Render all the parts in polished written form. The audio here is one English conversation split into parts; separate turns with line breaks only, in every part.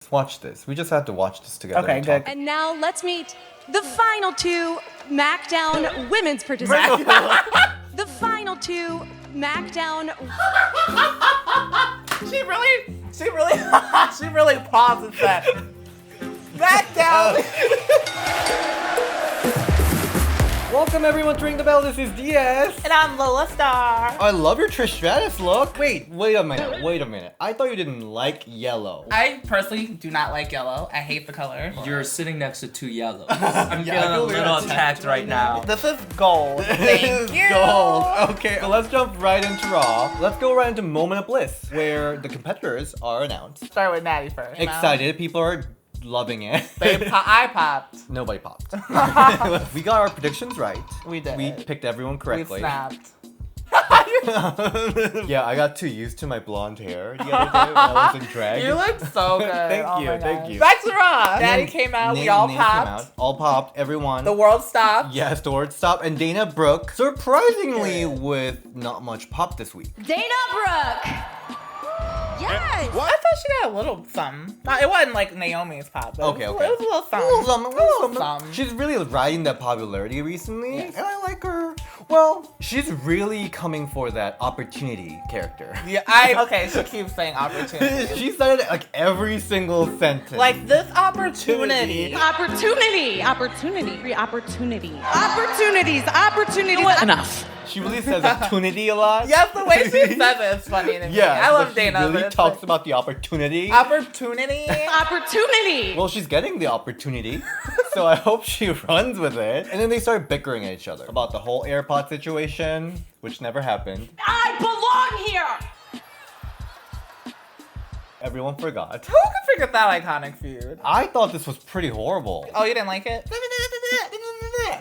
Watch this. We just have to watch this together.
Okay, good.
And now let's meet the final two SmackDown women's participants. The final two SmackDown.
She really pauses that. SmackDown.
Welcome everyone to Ring the Bell. This is DS.
And I'm Lola Star.
I love your Trish Stratus look. Wait a minute. I thought you didn't like yellow.
I personally do not like yellow. I hate the color.
You're sitting next to two yellows. I'm feeling a little attacked right now.
This is gold. Thank you.
Gold. Okay, so let's jump right into Raw. Let's go right into Moment of Bliss, where the competitors are announced.
Start with Natty first.
Excited. People are loving it.
I popped.
Nobody popped. We got our predictions right.
We did.
We picked everyone correctly.
We snapped.
Yeah, I got too used to my blonde hair the other day when I was in drag.
You look so good.
Thank you.
Back to Raw. Natty came out. We all popped.
All popped. Everyone.
The world stopped.
Yes, the word stopped. And Dana Brooke, surprisingly, with not much pop this week.
Dana Brooke. Yes.
I thought she got a little something. It wasn't like Naomi's pop. But
Okay.
It was a little something.
A little something. She's really riding that popularity recently, and I like her. Well, she's really coming for that opportunity character.
Yeah, okay, she keeps saying opportunity.
She said it like every single sentence.
Like this opportunity.
Opportunities. Enough.
She really says opportunity a lot.
Yes, the way she says it is funny to me.
Yeah,
I love
she
Dana.
really talks about the opportunity.
Opportunity.
Well, she's getting the opportunity, so I hope she runs with it. And then they started bickering at each other about the whole AirPod situation, which never happened.
I belong here.
Everyone forgot.
Who could forget that iconic feud?
I thought this was pretty horrible.
Oh, you didn't like it?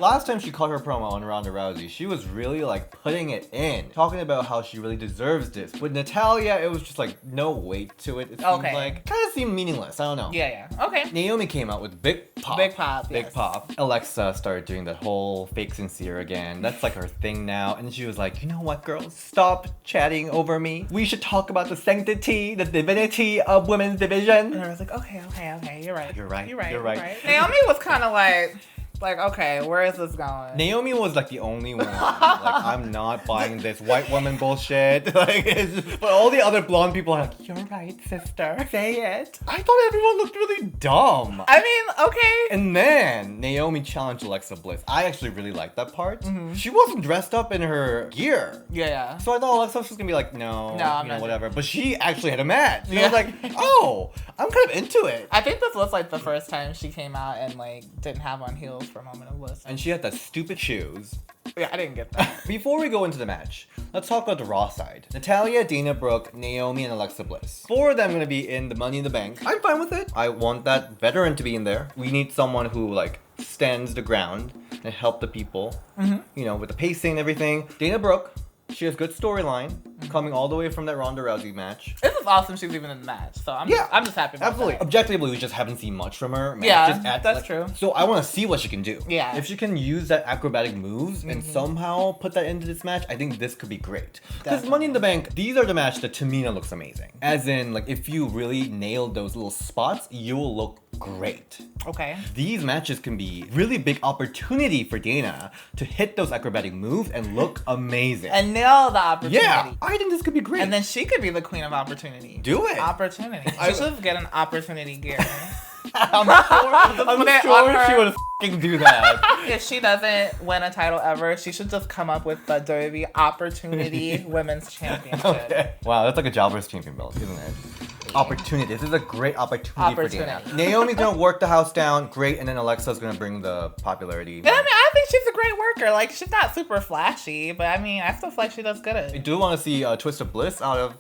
Last time she cut her promo on Ronda Rousey, she was really like putting it in, talking about how she really deserves this. With Natalya, it was just like no weight to it. It seemed like kind of seemed meaningless. I don't know.
Yeah. Okay.
Naomi came out with big pop.
Big pop.
Big
yes.
pop. Alexa started doing that whole fake sincere again. That's like her thing now. And she was like, you know what, girls? Stop chatting over me. We should talk about the sanctity, the divinity of women's division.
And I was like, okay. You're right.
You're right.
Naomi was kind of like, okay, where is this going?
Naomi was like the only one. Like, I'm not buying this white woman bullshit. Like, but all the other blonde people are like, you're right, sister. Say it. I thought everyone looked really dumb.
I mean, okay.
And then Naomi challenged Alexa Bliss. I actually really liked that part. Mm-hmm. She wasn't dressed up in her gear.
Yeah.
So I thought Alexa was just gonna be like, no,
I'm not
whatever. But she actually had a match. And I
Yeah.
was like, oh, I'm kind of into it.
I think this was like the first time she came out and like didn't have on heels for a moment of bliss.
And she had that stupid shoes.
Yeah, I didn't get that.
Before we go into the match, let's talk about the Raw side. Natalya, Dana Brooke, Naomi, and Alexa Bliss. 4 of them are going to be in the Money in the Bank. I'm fine with it. I want that veteran to be in there. We need someone who, like, stands the ground and help the people, you know, with the pacing and everything. Dana Brooke, she has good storyline, coming all the way from that Ronda Rousey match.
This is awesome she's even in the match, so I'm just happy about
absolutely.
that.
Objectively, we just haven't seen much from her.
That's true.
So I want to see what she can do.
Yeah.
If she can use that acrobatic moves and somehow put that into this match, I think this could be great. Because Money in the Bank, these are the match that Tamina looks amazing. As in, like, if you really nailed those little spots, you will look great.
Okay.
These matches can be really big opportunity for Dana to hit those acrobatic moves and look amazing.
And nail the opportunity.
Yeah, I think this could be great.
And then she could be the queen of opportunity.
Do it.
Opportunity. She should get an opportunity gear.
I'm sure she would f***ing do that.
If she doesn't win a title ever, she should just come up with the WWE Opportunity Women's Championship.
Okay. Wow, that's like a Jobbers champion belt, isn't it? Opportunity. This is a great opportunity for Dana. Naomi's gonna work the house down, great, and then Alexa's gonna bring the popularity.
And I mean, I think she's a great worker. Like, she's not super flashy, but I mean, I still feel like she does good at
I
it.
do want to see Twist of Bliss out of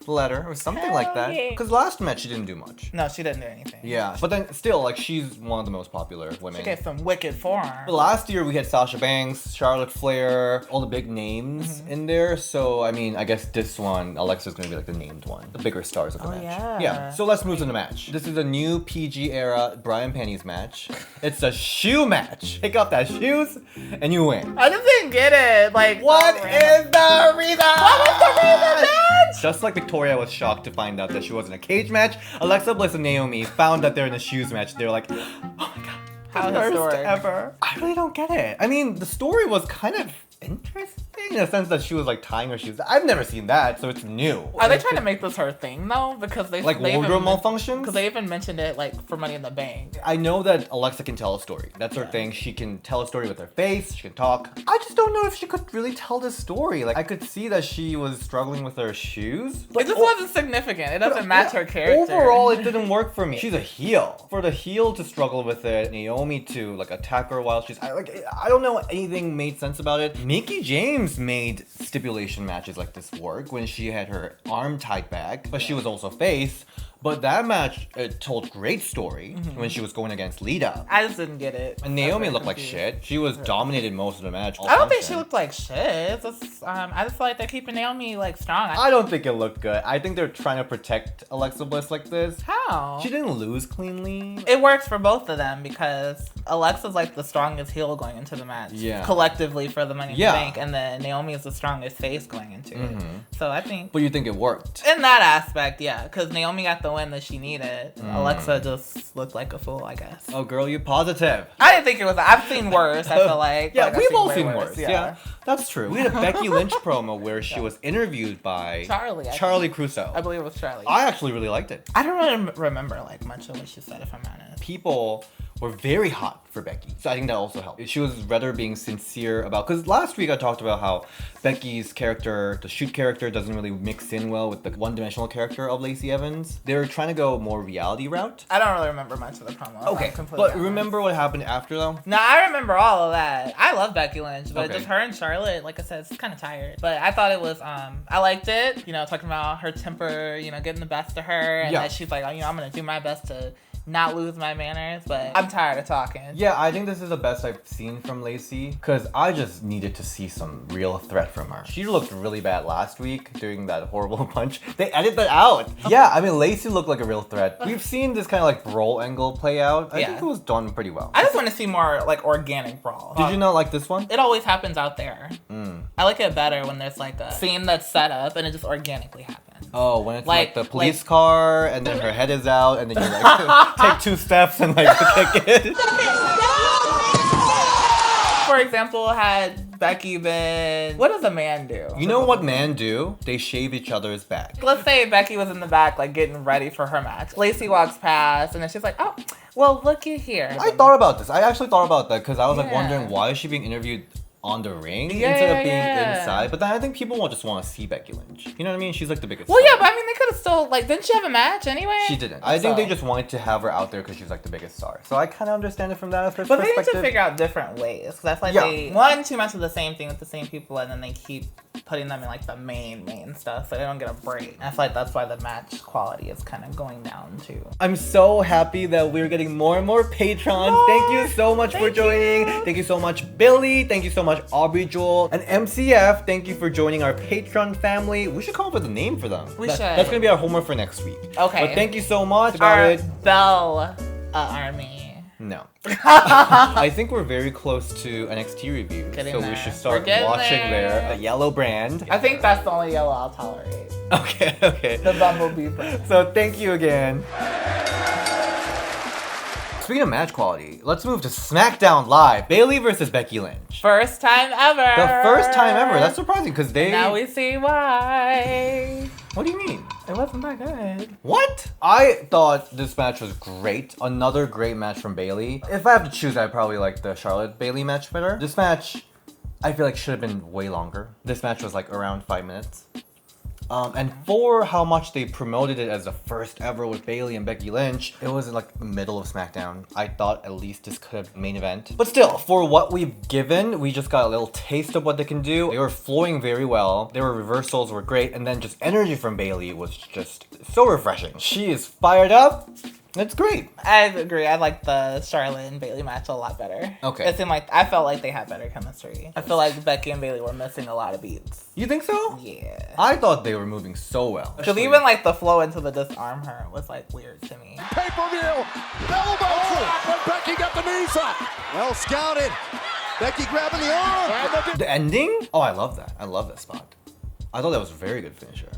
the ladder or something like that.
yeah.
Because last match she didn't do much.
No, she didn't do anything.
Yeah, but then still, like, she's one of the most popular women.
She gets some wicked forearm.
But last year we had Sasha Banks, Charlotte Flair, all the big names in there. So I mean, I guess this one, Alexa's gonna be like the named one, the bigger stars of the match.
yeah.
So let's move to the match. This is a new PG era Brian Panties match. It's a shoe match. Pick up that shoes and you win.
I just didn't get it. Like,
What is the reason?
What was the reason, bitch?
Just like the Victoria was shocked to find out that she was in a cage match. Alexa Bliss and Naomi found that they're in a shoes match. They were like, oh my god.
How
First
historic.
ever. I really don't get it. I mean, the story was kind of interesting in a sense that she was like tying her shoes. I've never seen that, so it's new.
Are they trying to make this her thing though? Because they
like
they
wardrobe
even,
malfunctions?
Because they even mentioned it like for Money in the Bank.
I know that Alexa can tell a story. That's her thing. She can tell a story with her face. She can talk. I just don't know if she could really tell this story. Like I could see that she was struggling with her shoes.
It just wasn't significant. It doesn't match her character.
Overall, it didn't work for me. She's a heel. For the heel to struggle with it, Naomi to like attack her while I don't know anything made sense about it. Mickie James made stipulation matches like this work when she had her arm tied back, but she was also face. But that match, it told great story when she was going against Lita.
I just didn't get it.
And Naomi looked like shit. She was dominated most of the match.
I don't think she looked like shit. It's just, I just feel like they're keeping Naomi like strong.
I don't think it looked good. I think they're trying to protect Alexa Bliss like this.
How?
She didn't lose cleanly.
It works for both of them because Alexa's like the strongest heel going into the match.
Yeah.
Collectively for the Money in the Bank. And then Naomi is the strongest face going into it. So I think.
But you think it worked?
In that aspect, yeah. Because Naomi got the win that she needed. Alexa just looked like a fool, I guess.
Oh, girl, you positive.
I didn't think it was. I've seen worse, I feel like.
Yeah,
like,
we've all
way
seen worse. Yeah, that's true. We had a Becky Lynch promo where she was interviewed by
Charlie
Crusoe.
I believe it was Charlie.
I actually really liked it.
I don't really remember like much of what she said, if I'm honest.
People were very hot for Becky. So I think that also helped. She was rather being sincere about, because last week I talked about how Becky's character, the shoot character, doesn't really mix in well with the one-dimensional character of Lacey Evans. They were trying to go more reality route.
I don't really remember much of the promo.
Okay, but remember what happened after though?
No, I remember all of that. I love Becky Lynch, but just her and Charlotte, like I said, it's kind of tired. But I thought it was, I liked it. You know, talking about her temper, you know, getting the best of her, and that she's like, oh, you know, I'm gonna do my best to not lose my manners, but I'm tired of talking.
Yeah, I think this is the best I've seen from Lacey, because I just needed to see some real threat from her. She looked really bad last week doing that horrible punch. They edited that out. Yeah, I mean, Lacey looked like a real threat. We've seen this kind of like Brawl angle play out. I think it was done pretty well.
I just want to see more like organic Brawl.
Did you not like this one?
It always happens out there. I like it better when there's like a scene that's set up and it just organically happens.
Oh, when it's like the police car and then her head is out and then you like take 2 steps and like kick it.
For example, had Becky been... What does a man do?
You know what men do? They shave each other's back.
Let's say Becky was in the back like getting ready for her match. Lacey walks past and then she's like, oh, well, looky here.
I thought about this. I actually thought about that because I was like wondering why is she being interviewed on the ring instead of being inside. But then I think people will just want to see Becky Lynch. You know what I mean? She's like the biggest
Well,
star.
yeah, but I mean, they could have still, like, didn't she have a match anyway?
She didn't. I think they just wanted to have her out there because she's like the biggest star. So I kind of understand it from that perspective.
But they need to figure out different ways. Because I feel like they, one, too much of the same thing with the same people, and then they keep putting them in, like, the main stuff, so they don't get a break. And I feel like that's why the match quality is kind of going down, too. I'm so happy that we're getting more and more patrons. Thank you so much for joining. Thank you so much, Billy. Thank you so much, Aubrey Jewel. And MCF, thank you for joining our Patron family. We should come up with a name for them. That's gonna be our homework for next week. Okay. But thank you so much about it. Belle army. No. I think we're very close to NXT reviews. So we should start watching there. The yellow brand. I think that's the only yellow I'll tolerate. Okay. The Bumblebee brand. So thank you again. Speaking of match quality, let's move to SmackDown Live. Bayley versus Becky Lynch. First time ever. The first time ever. That's surprising because they... Now we see why. What do you mean? It wasn't that good. What? I thought this match was great. Another great match from Bayley. If I have to choose, I'd probably like the Charlotte-Bayley match better. This match, I feel like should have been way longer. This match was like around 5 minutes. And for how much they promoted it as the first ever with Bayley and Becky Lynch, it was in like the middle of SmackDown. I thought at least this could have main event. But still, for what we've given, we just got a little taste of what they can do. They were flowing very well. Their reversals were great. And then just energy from Bayley was just so refreshing. She is fired up. It's great. I agree. I like the Charlotte and Bayley match a lot better. Okay. It seemed like I felt like they had better chemistry. I feel like Becky and Bayley were missing a lot of beats. You think so? Yeah. I thought they were moving so well. Because even like the flow into the disarm her was like weird to me. Pay-per-view! Elbow drop, but Becky got the knees up. Well scouted. Becky grabbing the arm. The ending? Oh, I love that. I love that spot. I thought that was a very good finisher.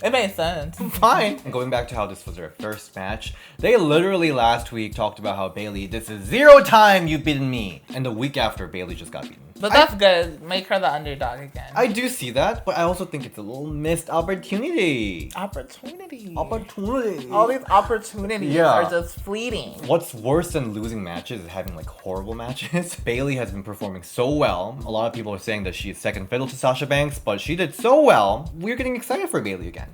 It made sense.
Fine. And going back to how this was their first match, they literally last week talked about how Bayley, this is 0 time you've beaten me. And the week after, Bayley just got beaten.
But that's good. Make her the underdog again.
I do see that, but I also think it's a little missed opportunity.
Opportunity.
All
these opportunities are just fleeting.
What's worse than losing matches is having like horrible matches. Bayley has been performing so well. A lot of people are saying that she's second fiddle to Sasha Banks, but she did so well. We're getting excited for Bayley again.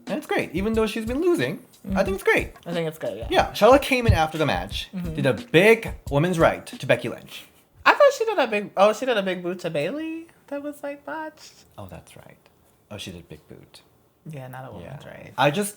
And it's great. Even though she's been losing, I think it's great.
I think it's good, yeah.
Yeah, Charlotte came in after the match, did a big women's right to Becky Lynch.
I thought she did a big boot to Bayley that was like botched.
Oh, that's right. Oh, she did big boot.
Yeah, not a woman's right.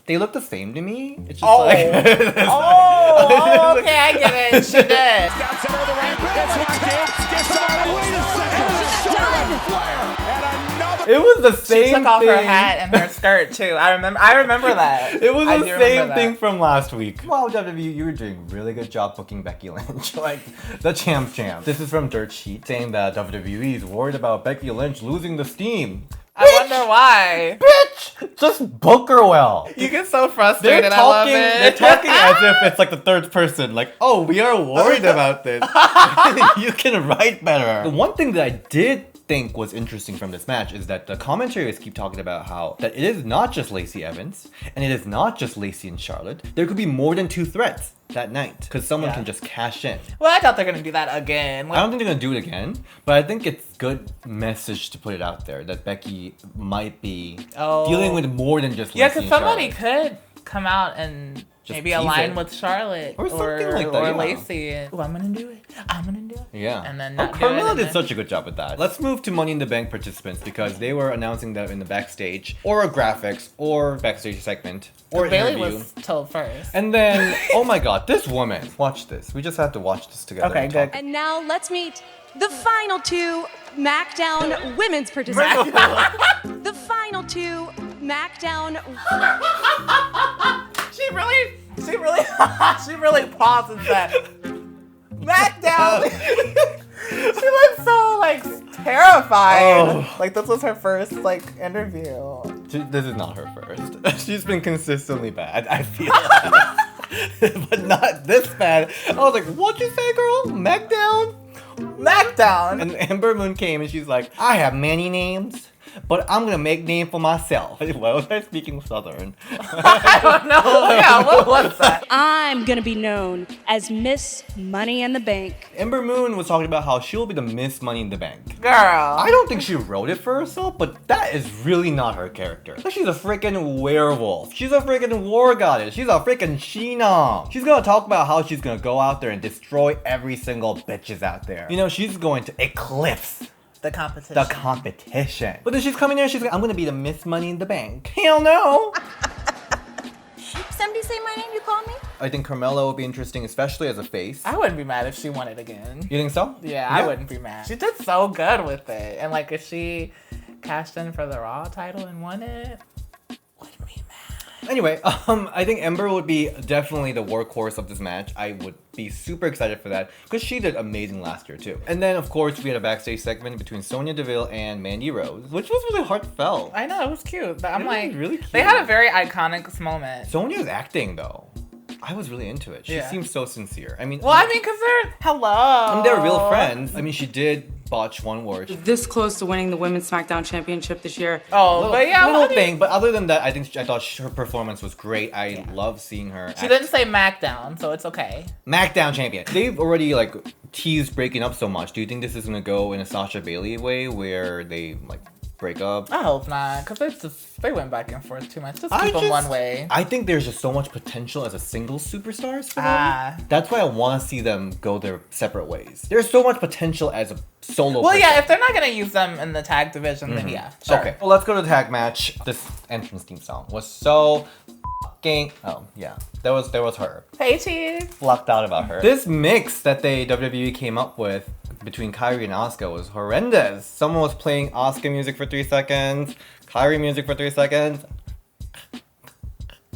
They look the same to me. It's just
okay, I get it. She did.
It was the same thing.
She took off her hat and her skirt too. I remember that.
It was the same thing from last week. Wow, WWE, you were doing a really good job booking Becky Lynch. Like, the champ. This is from Dirt Sheet saying that WWE is worried about Becky Lynch losing the steam.
I wonder why.
Bitch! Just book her well.
You get so frustrated. I love it.
They're talking as if it's like the third person. Like, oh, we are worried about this. You can write better. The one thing that I did think was interesting from this match is that the commentators keep talking about how that it is not just Lacey Evans and it is not just Lacey and Charlotte. There could be more than 2 threats that night because someone can just cash in.
Well, I doubt they're gonna do that again.
I don't think they're gonna do it again, but I think it's good message to put it out there that Becky might be dealing with more than just Lacey and
because somebody could come out and just maybe align with Charlotte
or something like that,
or Lacey. Oh, I'm gonna do it.
Yeah.
And then not
Carmella did such a good job with that. Let's move to Money in the Bank participants because they were announcing that in the backstage or a graphics or backstage segment or
Bayley
interview.
was told first.
And then, oh my god, this woman. Watch this. We just have to watch this together.
Okay, good.
And now let's meet the final 2 SmackDown women's participants. The final 2 SmackDown.
She really pauses that. SmackDown. She looks so like terrified. Like this was her first like interview.
This is not her first. She's been consistently bad, I feel like. But not this bad. I was like, what'd you say, girl? SmackDown? And Ember Moon came and she's like, I have many names, but I'm gonna make name for myself. Why was I speaking Southern?
I don't know. Yeah, what was that?
I'm gonna be known as Miss Money in the Bank.
Ember Moon was talking about how she'll be the Miss Money in the Bank.
Girl.
I don't think she wrote it for herself, but that is really not her character. Like, she's a freaking werewolf. She's a freaking war goddess. She's a freaking Sheena. She's gonna talk about how she's gonna go out there and destroy every single bitches out there. You know, she's going to eclipse
the competition.
But then she's coming there, she's like, I'm gonna be the Miss Money in the Bank. Hell no!
Somebody say my name, you call me?
I think Carmella will be interesting, especially as a face.
I wouldn't be mad if she won it again.
You think so?
Yeah, I wouldn't be mad. She did so good with it. And like if she cashed in for the Raw title and won it, wouldn't be mad.
Anyway, I think Ember would be definitely the workhorse of this match. I would be super excited for that because she did amazing last year too. And then of course we had a backstage segment between Sonya Deville and Mandy Rose, which was really heartfelt.
I know, it was cute. But I'm like,
really cute.
They had a very iconic moment.
Sonya's acting though, I was really into it. She seems so sincere. I mean,
because
they're real friends. I mean, she did botch one word.
This close to winning the Women's SmackDown Championship this year.
Thing. But other than that, I thought her performance was great. I love seeing her.
She didn't say SmackDown, so it's okay.
SmackDown champion. They've already like teased breaking up so much. Do you think this is gonna go in a Sasha Bayley way where they like break up?
I hope not, because they went back and forth too much. Just keep them one way.
I think there's just so much potential as a single superstars for them. That's why I want to see them go their separate ways. There's so much potential as a solo person.
Yeah, if they're not gonna use them in the tag division, then yeah, sure.
Okay, well, let's go to the tag match. This entrance theme song was so there was her.
Hey, cheese.
Flocked out about her. This mix that WWE came up with between Kairi and Asuka was horrendous. Someone was playing Asuka music for 3 seconds, Kairi music for 3 seconds,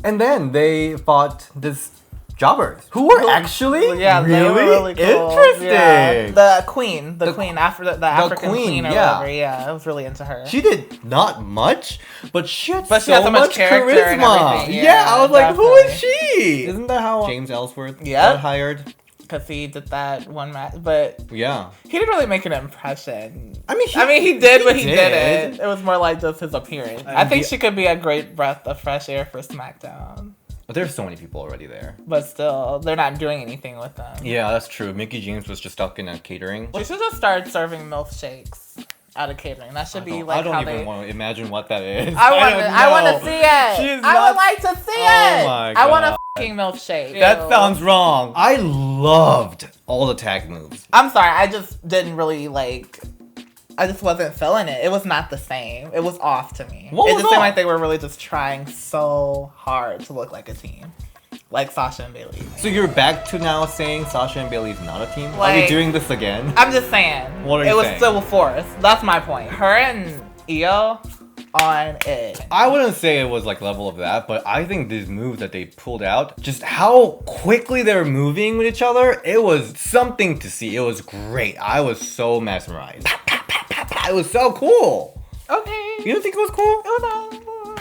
and then they fought this jobbers who were actually
they were really cool.
Interesting.
Yeah. The queen, the African queen or whatever. Yeah, I was really into her.
She did not much, but she had
she had so much character
charisma.
and everything.
Yeah, I was like, who is she? Isn't that how James Ellsworth got hired?
Because he did that one match, but
he
didn't really make an impression.
I mean,
he did, but he didn't. It was more like just his appearance. I think she could be a great breath of fresh air for SmackDown.
But there's so many people already there.
But still, they're not doing anything with them.
Yeah, that's true. Mickey James was just stuck in a catering.
She should just start serving milk shakes out of catering. That should be like
I don't even want to imagine what that is.
I want to see it. I would like to see it.
My God.
I want a fucking milkshake.
That sounds wrong. I loved all the tag moves.
I'm sorry. I just didn't really like. I just wasn't feeling it. It was not the same. It was off to me. It just seemed like they were really just trying so hard to look like a team. Like Sasha and Bayley.
So you're back to now saying Sasha and Bayley's not a team? Are we doing this again?
I'm just saying.
What are you saying?
It was still forced. That's my point. Her and Io on it.
I wouldn't say it was like level of that, but I think these moves that they pulled out, just how quickly they were moving with each other, it was something to see. It was great. I was so mesmerized. It was so cool.
Okay.
You didn't think it was cool?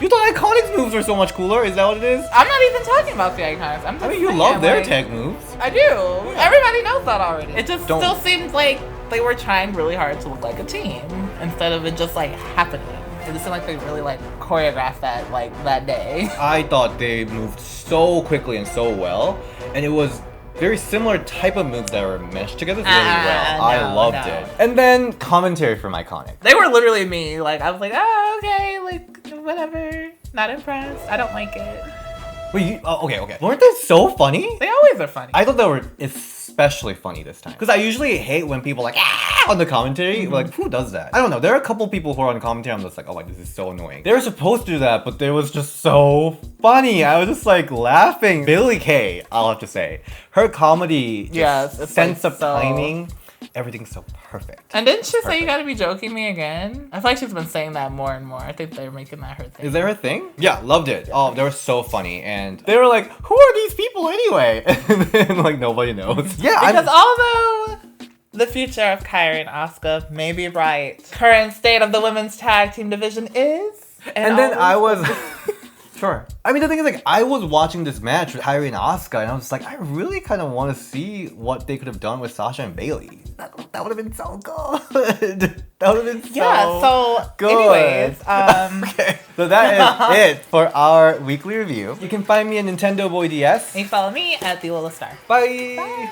You thought Iconics moves were so much cooler? Is that what it is?
I'm not even talking about the Iconics. I'm just
you love their tag moves.
I do. Yeah. Everybody knows that already. It just still seems like they were trying really hard to look like a team instead of it just like happening. It just seemed like they really like choreographed that like that day.
I thought they moved so quickly and so well, and it was very similar type of moves that were meshed together really well. I loved it. And then commentary from Iconic.
They were literally me. Like I was like, oh okay, like whatever. Not impressed. I don't like it.
Wait, okay. Weren't they so funny?
They always are funny.
I thought they were especially funny this time. Because I usually hate when people like, on the commentary. Like, who does that? I don't know. There are a couple people who are on commentary. I'm just like, oh my, this is so annoying. They were supposed to do that, but it was just so funny. I was just like laughing. Billie Kay, I'll have to say. Her comedy, sense of timing, everything's so perfect.
And didn't she say you gotta be joking me again? I feel like she's been saying that more and more. I think they're making that her thing.
Is there a thing? Yeah, loved it. Oh, they were so funny. And they were like, who are these people anyway? And then, like, nobody knows. Yeah,
because although the future of Kairi and Asuka may be bright, current state of the women's tag team division is...
And then I was... Sure. I mean, the thing is, like, I was watching this match with Kairi and Asuka, and I was like, I really kind of want to see what they could have done with Sasha and Bayley. That would have been so good. That would have been so good.
Anyways,
okay. So that is it for our weekly review. You can find me at Nintendo Boy DS.
You can follow me at The Lola Star.
Bye.
Bye.